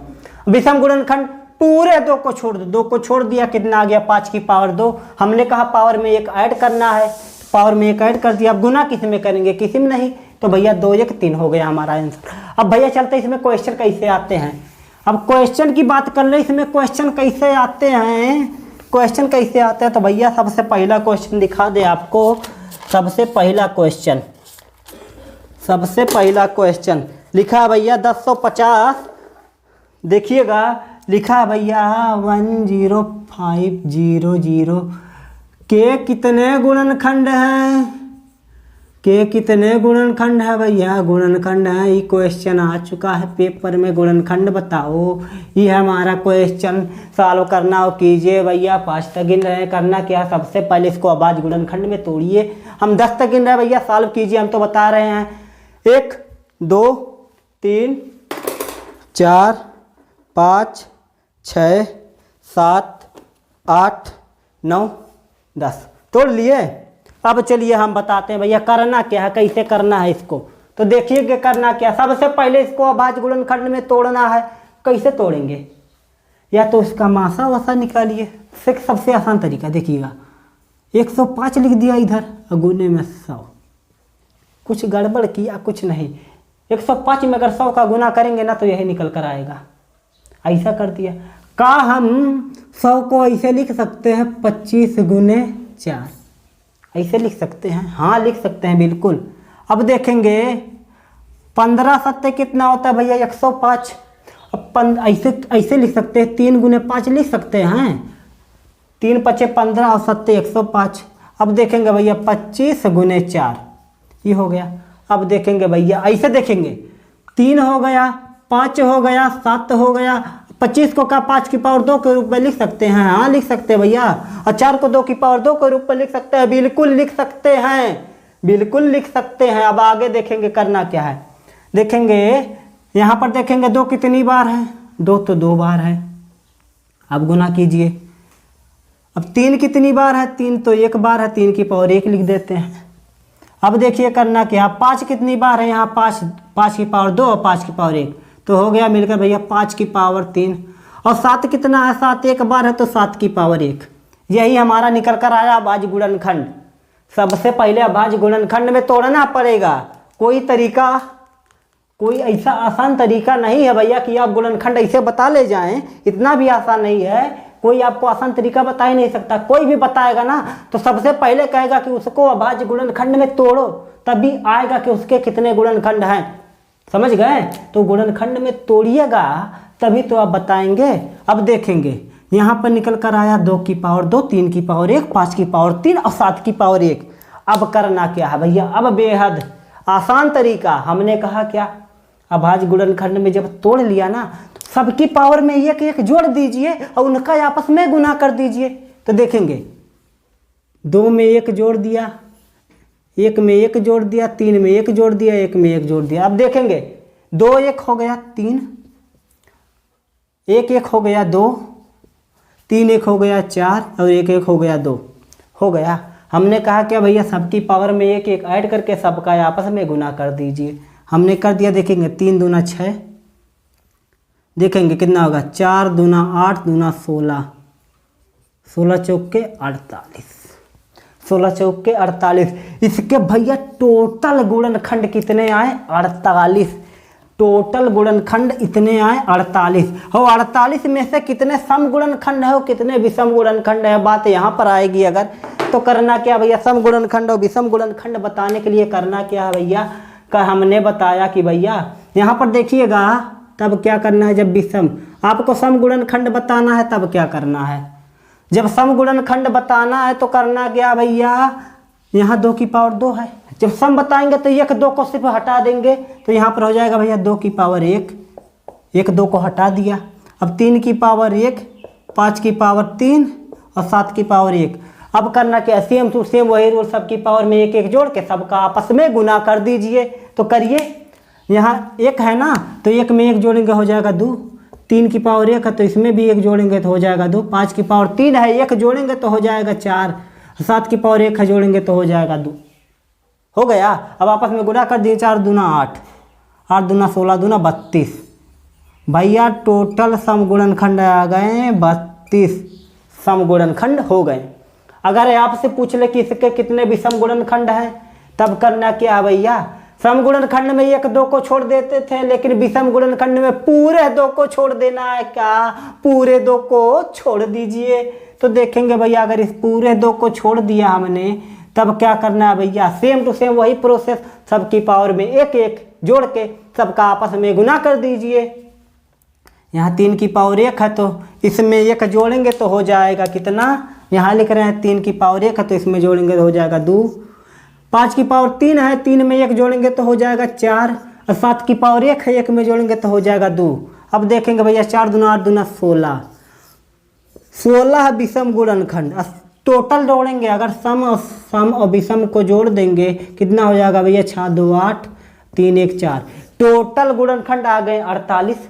विषम गुणनखंड पूरे 2 को छोड़ दो, 2 को छोड़ दिया, कितना आ गया 5 की पावर 2। हमने कहा पावर में 1 ऐड करना है, पावर में 1 ऐड कर दिया। अब गुना किस में करेंगे, किसी में नहीं, तो भैया 2 1 3 हो गया हमारा आंसर। अब भैया चलते इसमें क्वेश्चन कैसे आते हैं। अब क्वेश्चन की बात कर ले, इसमें क्वेश्चन कैसे आते हैं, क्वेश्चन कैसे आते हैं। तो भैया सबसे पहला क्वेश्चन दिखा दे आपको। सबसे पहला क्वेश्चन लिखा है भैया 1050, देखिएगा लिखा है भैया 10500 के कितने गुणनखंड हैं, के कितने गुणनखंड है भैया, गुणनखंड है। ये क्वेश्चन आ चुका है पेपर में, गुणनखंड बताओ। ये हमारा क्वेश्चन सॉल्व करना हो, कीजिए भैया। 5 तक गिन रहे हैं, करना क्या, सबसे पहले इसको आवाज गुणनखंड में तोड़िए। हम 10 तक गिन रहे हैं भैया, सॉल्व कीजिए, हम तो बता रहे हैं। 1 2 3 4 5 6 7 8 9 10 तोड़ लिए। अब चलिए हम बताते हैं भैया करना क्या है, कैसे करना है इसको। तो देखिए कि करना क्या, सबसे पहले इसको अभाज्य गुणनखंड में तोड़ना है। कैसे तोड़ेंगे, या तो इसका मासा वासा निकालिए, सबसे आसान तरीका देखिएगा। 105 लिख दिया इधर, गुने में 100, कुछ गड़बड़ किया कुछ नहीं। 105 में अगर 100 का गुना करेंगे ना तो यही निकल कर आएगा। ऐसा कर दिया। का हम 100 को ऐसे लिख सकते हैं 25 गुने 4, ऐसे लिख सकते हैं, हाँ लिख सकते हैं बिल्कुल। अब देखेंगे 15 सत्ते कितना होता है भैया 105। अब ऐसे लिख सकते हैं, 3 गुने 5 लिख सकते हैं, 3 पचे 15 और सत्ते 105। अब देखेंगे भैया 25 गुने 4 ये हो गया। अब देखेंगे भैया ऐसे देखेंगे, 3 हो गया, 5 हो गया, 7 हो गया। 25 को का 5 की पावर 2 के रूप में लिख सकते हैं, हाँ लिख सकते हैं भैया। और 4 को 2 की पावर 2 के रूप में लिख सकते हैं, बिल्कुल लिख सकते हैं, बिल्कुल लिख सकते हैं। अब आगे देखेंगे करना क्या है, देखेंगे यहाँ पर देखेंगे 2 कितनी बार है, 2 तो 2 बार है। अब गुना कीजिए। अब 3 कितनी बार है, 3 तो 1 बार है, 3 की पावर 1 लिख देते हैं। अब देखिए करना क्या, 5 कितनी बार है, यहाँ 5 की पावर 2 और 5 की पावर 1, तो हो गया मिलकर भैया 5 की पावर 3। और 7 कितना है, 7 1 बार है, तो 7 की पावर 1। यही हमारा निकल कर आया अभाज्य गुणनखंड। सबसे पहले अभाज्य गुणनखंड में तोड़ना पड़ेगा। कोई तरीका, कोई ऐसा आसान तरीका नहीं है भैया कि आप गुणनखंड ऐसे बता ले जाएं, इतना भी आसान नहीं है। कोई आपको आसान तरीका बता ही नहीं सकता। कोई भी बताएगा ना तो सबसे पहले कहेगा कि उसको अभाज्य गुणनखंड में तोड़ो, तभी आएगा कि उसके कितने गुणनखंड हैं। समझ गए, तो गुणनखंड में तोड़िएगा तभी तो आप बताएंगे। अब देखेंगे यहाँ पर निकल कर आया 2 की पावर 2, 3 की पावर 1, 5 की पावर 3 और 7 की पावर 1। अब करना क्या है भैया, अब बेहद आसान तरीका। हमने कहा क्या, अभाज्य गुणनखंड में जब तोड़ लिया ना तो सबकी पावर में 1 1 जोड़ दीजिए और उनका आपस में गुना कर दीजिए। तो देखेंगे 2 में 1 जोड़ दिया, 1 में 1 जोड़ दिया, 3 में 1 जोड़ दिया, 1 में 1 जोड़ दिया। अब देखेंगे 2 1 हो गया 3, 1 1 हो गया 2, 3 1 हो गया 4 और 1 1 हो गया 2, हो गया। हमने कहा क्या भैया, सबकी पावर में 1 1 ऐड करके सबका आपस में गुना कर दीजिए। हमने कर दिया। देखेंगे 3 दूना 6, देखेंगे कितना होगा, 4 दूना 8 दूना 16, 16 चौक के 48, 16 चौक के 48। इसके भैया टोटल गुणनखंड कितने आए, 48। टोटल गुणनखंड इतने आए 48। और 48 में से कितने सम गुणनखंड है और कितने विषम गुणनखंड है, बात यहाँ पर आएगी। अगर तो करना क्या भैया, सम गुणनखंड और विषम गुणनखंड बताने के लिए करना क्या है भैया, का हमने बताया कि भैया यहाँ पर देखिएगा तब क्या करना है, जब विषम आपको सम गुणनखंड बताना है तब क्या करना है। जब सम गुणनखंड बताना है तो करना क्या भैया, यहाँ 2 की पावर 2 है, जब सम बताएंगे तो 1 2 को सिर्फ हटा देंगे, तो यहाँ पर हो जाएगा भैया 2 की पावर 1, 1 2 को हटा दिया। अब 3 की पावर 1, 5 की पावर 3 और 7 की पावर 1। अब करना क्या, सेम टू सेम वही रूल, सबकी पावर में 1 1 जोड़ के सबका आपस में गुना कर दीजिए। तो करिए, यहाँ 1 है ना तो 1 में 1 जोड़ेंगे हो जाएगा 2, 3 की पावर 1 है तो इसमें भी 1 जोड़ेंगे तो हो जाएगा 2, 5 की पावर 3 है 1 जोड़ेंगे तो हो जाएगा 4, 7 की पावर 1 है जोड़ेंगे तो हो जाएगा 2, हो गया। अब आपस में गुना कर दिए, 4 दूना 8, 8 दूना 16 दूना 32, भैया टोटल समगुणनखंड आ गए 32 समगुणनखंड हो गए। अगर आपसे पूछ ले कि इसके कितने विषम गुणनखंड हैं, तब करना क्या भैया, समगुणनखंड में 1 2 को छोड़ देते थे, लेकिन विषम गुणनखंड में पूरे 2 को छोड़ देना है। क्या पूरे 2 को छोड़ दीजिए। तो देखेंगे भैया अगर इस पूरे 2 को छोड़ दिया हमने, तब क्या करना है भैया, सेम टू सेम वही प्रोसेस, सबकी पावर में 1 1 जोड़ के सबका आपस में गुना कर दीजिए। यहाँ 3 की पावर 1 है तो इसमें 1 जोड़ेंगे तो हो जाएगा कितना, यहाँ लिख रहे हैं 3 की पावर 1 है तो इसमें जोड़ेंगे तो हो जाएगा 2। 5 की पावर 3 है, 3 में 1 जोड़ेंगे तो हो जाएगा 4। और 7 की पावर 1 है, 1 में जोड़ेंगे तो हो जाएगा 2। अब देखेंगे भैया 4 दूना 8 दूना 16, 16 विषम गुणनखंड। टोटल जोड़ेंगे, अगर सम और विषम को जोड़ देंगे कितना हो जाएगा भैया, 6 2 8 3 1 4। टोटल गुणनखंड आ गए 48।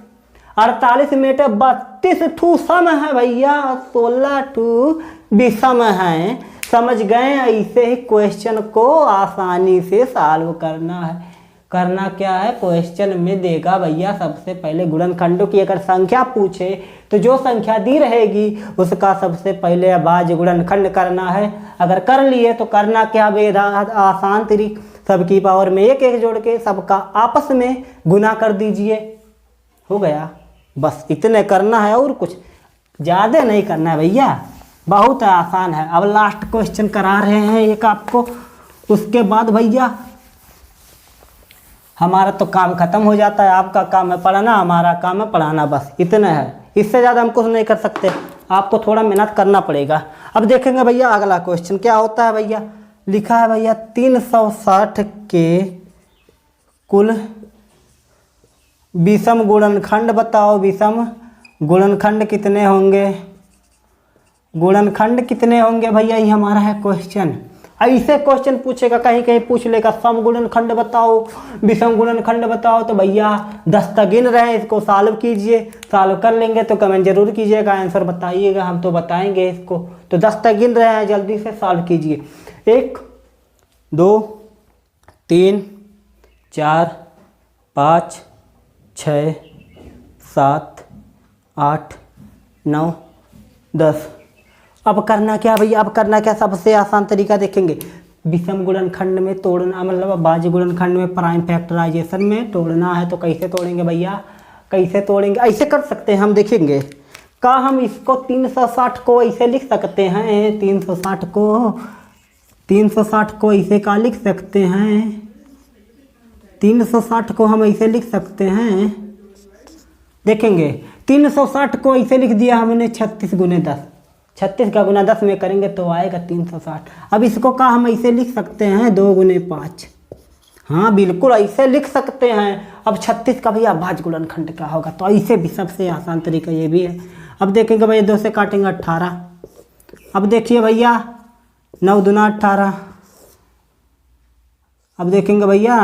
48 में 32 ठू सम है भैया, 16 ठू विषम है। समझ गए। ऐसे ही क्वेश्चन को आसानी से सॉल्व करना है। करना क्या है, क्वेश्चन में देगा भैया सबसे पहले गुणनखंडों की अगर संख्या पूछे तो जो संख्या दी रहेगी उसका सबसे पहले अभाज्य गुणनखंड करना है। अगर कर लिए तो करना क्या, बेहद आसान तरीक, सबकी पावर में 1 1 जोड़ के सबका आपस में गुना कर दीजिए, हो गया। बस इतने करना है और कुछ ज़्यादा नहीं करना है भैया, बहुत आसान है। अब लास्ट क्वेश्चन करा रहे हैं एक आपको, उसके बाद भैया हमारा तो काम खत्म हो जाता है। आपका काम है पढ़ाना, हमारा काम है पढ़ाना, बस इतना है। इससे ज़्यादा हम कुछ नहीं कर सकते, आपको थोड़ा मेहनत करना पड़ेगा। अब देखेंगे भैया अगला क्वेश्चन क्या होता है। भैया लिखा है भैया 360 के कुल विषम गुणनखंड बताओ। विषम गुणनखंड कितने होंगे, गुणनखंड कितने होंगे भैया, ये हमारा है क्वेश्चन। ऐसे क्वेश्चन पूछेगा, कहीं कहीं पूछ लेगा सम गुणनखंड बताओ, विषम गुणनखंड बताओ, तो भैया 10 तक गिन रहे हैं, इसको सॉल्व कीजिए। सॉल्व कर लेंगे तो कमेंट जरूर कीजिएगा, आंसर बताइएगा, हम तो बताएंगे इसको। तो 10 तक गिन रहे हैं, जल्दी से सॉल्व कीजिए। 1 2 3 4 5 6 7 8 9 10। अब करना क्या भैया, अब करना क्या, सबसे आसान तरीका देखेंगे। विषम गुणनखंड में तोड़ना, मतलब अभाज्य गुणनखंड में प्राइम फैक्टराइजेशन में तोड़ना है। तो कैसे तोड़ेंगे भैया, कैसे तोड़ेंगे, ऐसे कर सकते हैं हम, देखेंगे का हम इसको 360 को ऐसे लिख सकते हैं। 360 को ऐसे का लिख सकते हैं, 360 को हम ऐसे लिख सकते हैं। देखेंगे 360 को ऐसे लिख दिया हमने 36 गुने 10, 36 का गुना 10 में करेंगे तो आएगा 360। अब इसको का हम ऐसे लिख सकते हैं 2 गुने 5, हाँ बिल्कुल ऐसे लिख सकते हैं। अब 36 का भैया अभाज्य गुणनखंड क्या होगा, तो ऐसे भी सबसे आसान तरीका ये भी है। अब देखेंगे भैया 2 से काटेंगे 18। अब देखिए भैया 9 दूना 18। अब देखेंगे भैया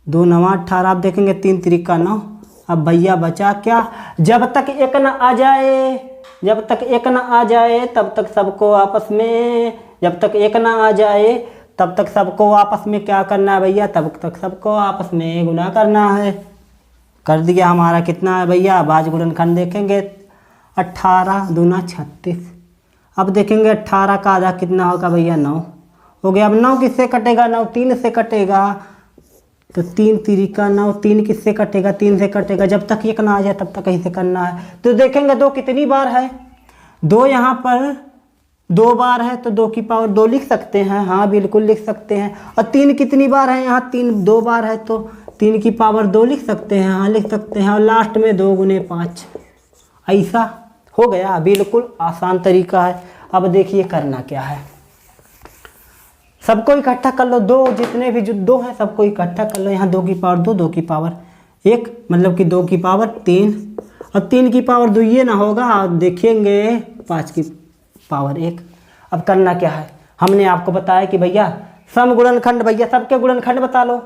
2 9 18। अब देखेंगे 3 त्रिका 9। अब भैया बचा क्या, जब तक 1 न आ जाए, जब तक 1 न आ जाए तब तक सबको आपस में, जब तक 1 न आ जाए तब तक सबको आपस में क्या करना है भैया, तब तक सबको आपस में गुना करना है। कर दिया, हमारा कितना है भैया अभाज्य गुणनखंड। देखेंगे 18 दूना 36। अब देखेंगे 18 का आधा कितना होगा भैया 9 हो गया। अब 9 किससे कटेगा, 9 3 से कटेगा, तो 3 त्रिका 9, 3 किससे कटेगा, 3 से कटेगा। जब तक 1 ना आ जाए तब तक ऐसे करना है। तो देखेंगे 2 कितनी बार है, 2 यहाँ पर 2 बार है, तो 2 की पावर 2 लिख सकते हैं, हाँ बिल्कुल लिख सकते हैं। और 3 कितनी बार है, यहाँ 3 2 बार है, तो 3 की पावर 2 लिख सकते हैं, हाँ लिख सकते हैं। और लास्ट में 2 गुने 5, ऐसा हो गया। बिल्कुल आसान तरीका है। अब देखिए करना क्या है, सबको इकट्ठा कर लो, 2 जितने भी जो 2 हैं सबको इकट्ठा कर लो। यहाँ 2 की पावर 2, 2 की पावर 1, मतलब कि 2 की पावर 3, और 3 की पावर 2 ये ना होगा, आप देखेंगे 5 की पावर 1। अब करना क्या है, हमने आपको बताया कि भैया सम गुणनखंड, भैया सबके गुणनखंड बता लो।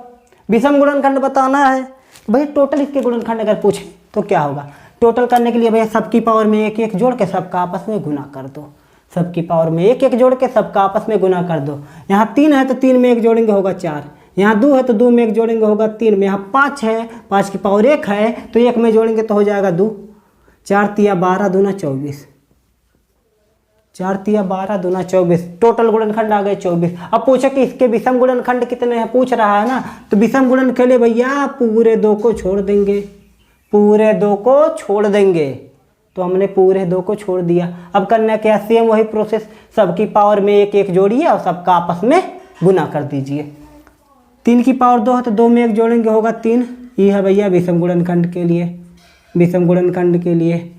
विषम गुणनखंड बताना है भैया, टोटल इसके गुणनखंड अगर पूछे तो क्या होगा। टोटल करने के लिए भैया सबकी पावर में 1 1 जोड़ के सबका आपस में गुना कर दो, सबकी पावर में 1 1 जोड़ के सबका आपस में गुना कर दो। यहाँ 3 है तो 3 में 1 जोड़ेंगे होगा 4, यहाँ 2 है तो 2 में 1 जोड़ेंगे होगा 3 में, यहाँ 5 है, 5 की पावर 1 है तो 1 में जोड़ेंगे तो हो जाएगा 2, 4 तिया 12 दूना 24, 4 तिया 12 दूना 24, टोटल गुणनखंड आ गए 24। अब पूछे कि इसके विषम गुणनखंड कितने हैं, पूछ रहा है ना, तो विषम गुणन के लिए भैया पूरे 2 को छोड़ देंगे, पूरे 2 को छोड़ देंगे, तो हमने पूरे 2 को छोड़ दिया। अब करना क्या है, सेम वही प्रोसेस, सबकी पावर में 1 1 जोड़िए और सबका आपस में गुना कर दीजिए। 3 की पावर 2 है तो 2 में 1 जोड़ेंगे होगा 3, ये है भैया विषम गुणनखंड के लिए, विषम गुणनखंड के लिए।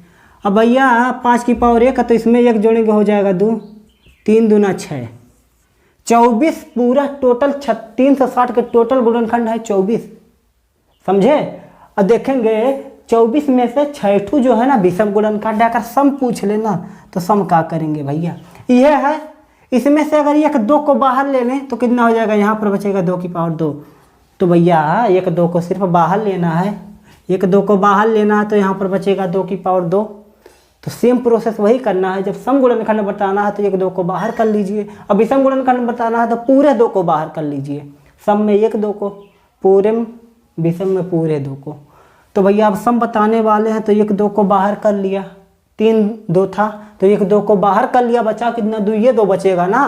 अब भैया 5 की पावर 1 है तो इसमें 1 जोड़ेंगे हो जाएगा 2, 3 दूना 6, 24 पूरा टोटल 360 के टोटल गुणनखंड है 24, समझे। अब देखेंगे 24 में से 6 जो है ना विषम गुणनखंड है, अगर सम पूछ लेना तो सम क्या करेंगे भैया, यह है, इसमें से अगर 1 2 को बाहर ले लें तो कितना हो जाएगा, यहाँ पर बचेगा 2 की पावर 2, तो भैया 1 2 को सिर्फ बाहर लेना है, 1 2 को बाहर लेना है तो यहाँ पर बचेगा 2 की पावर 2। तो सेम प्रोसेस वही करना है, जब सम गुणनखंड बताना है तो 1 2 को बाहर कर लीजिए, अब विषम गुणनखंड बताना है तो पूरे 2 को बाहर कर लीजिए, सम में 1 2 को, पूरे में, विषम में पूरे 2 को। तो भैया अब सम बताने वाले हैं तो 1 2 को बाहर कर लिया, 3 2 था तो 1 2 को बाहर कर लिया, बचा कितना 2, ये 2 बचेगा ना,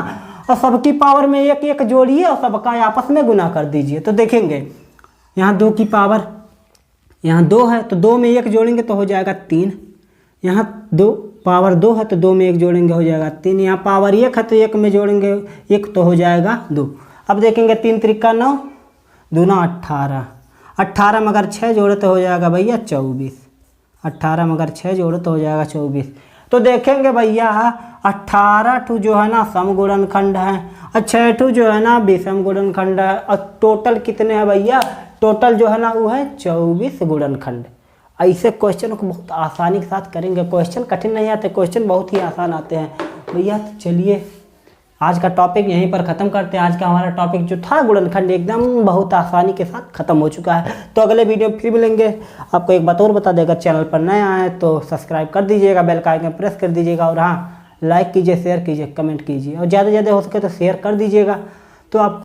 और सबकी पावर में 1 1 जोड़िए और सबका आपस में गुना कर दीजिए। तो देखेंगे यहाँ 2 की पावर, यहाँ 2 है तो 2 में 1 जोड़ेंगे तो हो जाएगा 3, यहाँ 2 पावर 2 है तो 2 में 1 जोड़ेंगे हो जाएगा 3, यहाँ पावर 1 है तो 1 में जोड़ेंगे 1 तो हो जाएगा 2। अब देखेंगे 3 त्रिका 9 दूना 18, 18 में अगर 6 जोड़े तो हो जाएगा भैया 24, 18 में अगर 6 जोड़े तो हो जाएगा 24। तो देखेंगे भैया 18 जो है ना सम गुणनखंड है और 6 जो है ना विषम गुणनखंड है, और टोटल कितने हैं भैया, टोटल जो है ना वो है 24 गुणनखंड। ऐसे क्वेश्चन को बहुत आसानी के साथ करेंगे, क्वेश्चन कठिन नहीं आते, क्वेश्चन बहुत ही आसान आते हैं भैया। तो चलिए आज का टॉपिक यहीं पर ख़त्म करते हैं। आज का हमारा टॉपिक जो था गुणनखंड एकदम बहुत आसानी के साथ ख़त्म हो चुका है। तो अगले वीडियो में फिर मिलेंगे। आपको एक बात और बता देगा, चैनल पर नए आए तो सब्सक्राइब कर दीजिएगा, बेल का आइकन प्रेस कर दीजिएगा, और हाँ लाइक कीजिए, शेयर कीजिए, कमेंट कीजिए, और ज़्यादा से ज़्यादा हो सके तो शेयर कर दीजिएगा। तो आप